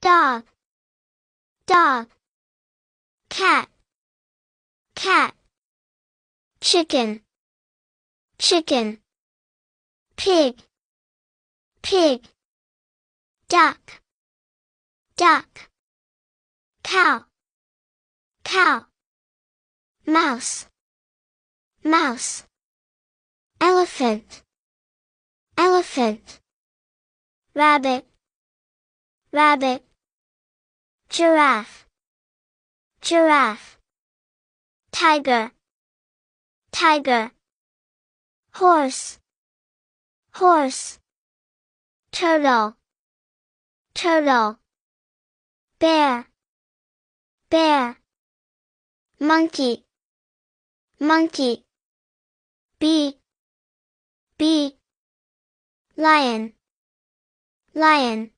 dog, dog. Cat, cat. Chicken, chicken. Pig, pig. Duck, duck. Cow, cow. Mouse, mouse. Elephant, elephant. Rabbit, rabbit. Giraffe, giraffe. Tiger, tiger. Horse, horse. Turtle, turtle. Bear, bear. Monkey, monkey. Bee, bee. Lion, lion.